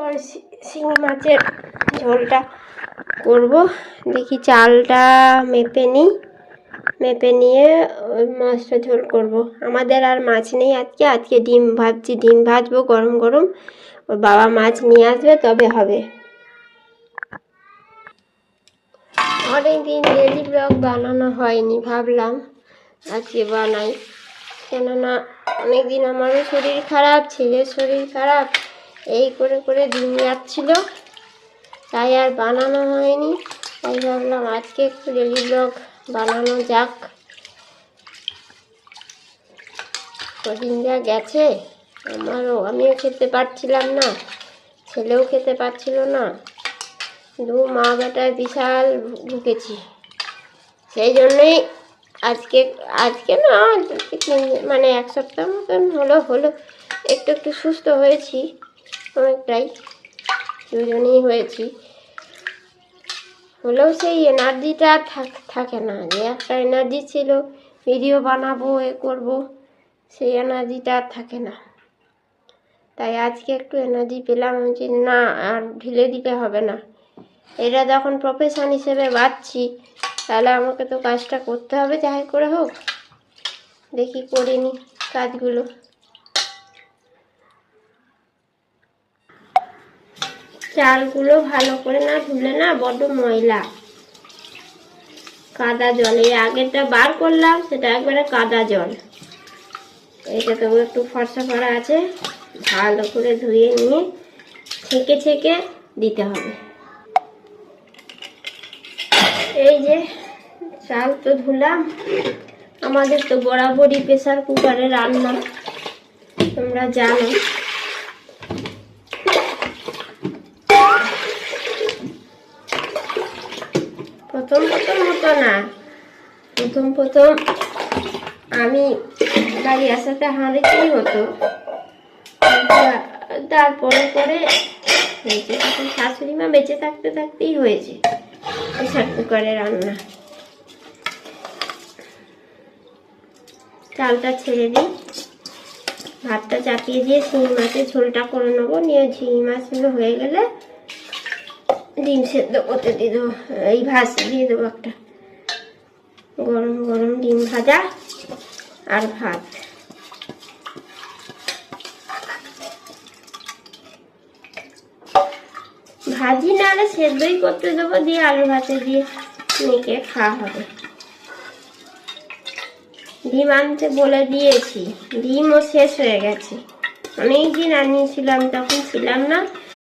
আর শিঙি মাছের ঝোলটা করব। দেখি চালটা মেপে নিই, মেপে নিয়ে ওই মাছটা ঝোল করব। আমাদের আর মাছ নেই আজকে ডিম ভাজছি, ডিম ভাজবো গরম গরম। ওর বাবা মাছ নিয়ে আসবে তবে হবে। অনেকদিন ডেলি ব্লগ বানানো হয়নি, ভাবলাম আজকে বানাই। কেননা অনেকদিন আমারও শরীর খারাপ, ছেলের শরীর খারাপ, এই করে করে দিন যাচ্ছিল, তাই আর বানানো হয়নি। তাই ভাবলাম আজকে একটু ডেলি ব্লগ বানানো যাক। কদিন যা গেছে আমিও খেতে পারছিলাম না, ছেলেও খেতে পারছিল না, দু মা বেটায় বিশাল ভুগেছি। সেই জন্যই আজকে না মানে এক সপ্তাহ মতন হলো একটু একটু সুস্থ হয়েছি, অনেকটাই, দুজনেই হয়েছি। হলেও সেই এনার্জিটা থাকে না, যে একটা এনার্জি ছিল ভিডিও বানাবো এ করব, সেই এনার্জিটা আর থাকে না। তাই আজকে একটু এনার্জি পেলাম, যে না আর ঢিলে দিতে হবে না, এটা যখন প্রফেশন হিসেবে বাঁচছি তাহলে আমাকে তো কাজটা করতে হবে যাই করে হোক। দেখি করে নি কাজগুলো। চালগুলো ভালো করে না ধুলে না বড্ড ময়লা, কাদা জল। এই আগেরটা বার করলাম সেটা একবারে কাদা জল, এইটা তো একটু ফর্সা করা আছে, ভালো করে ধুয়ে নিয়ে ছেঁকে দিতে হবে। এই যে চাল তো ধুলাম। আমাদের তো বরাবরই প্রেসার কুকারে রান্না, তোমরা জানো। প্রথম হতো না, প্রথম আমি বাড়ি আসাতে হাঁড়িতেই হতো, তারপরে হয়েছে। তখন শাশুড়ি মা বেঁচে থাকতেই হয়েছে প্রেসার কুকারে রান্না। চালটা ছেড়ে দিই, ভাতটা চাপিয়ে দিয়ে শিঙি মাছের ঝোলটা করে নেবো। নিয়ে শিঙি মাছগুলো হয়ে গেলে ডিম সেদ্ধ করতে দিয়ে দেবো, এই ভাজতে দিয়ে দেবো একটা গরম গরম ডিম ভাজা আর ভাত। ভাজি না হলে সেদ্ধই করতে দেবো, দিয়ে আলু ভাতে দিয়ে মেখে খাওয়া হবে। ডিম আনতে বলে দিয়েছি, ডিমও শেষ হয়ে গেছে। অনেকদিন আনিয়েছিলাম, তখন ছিলাম না,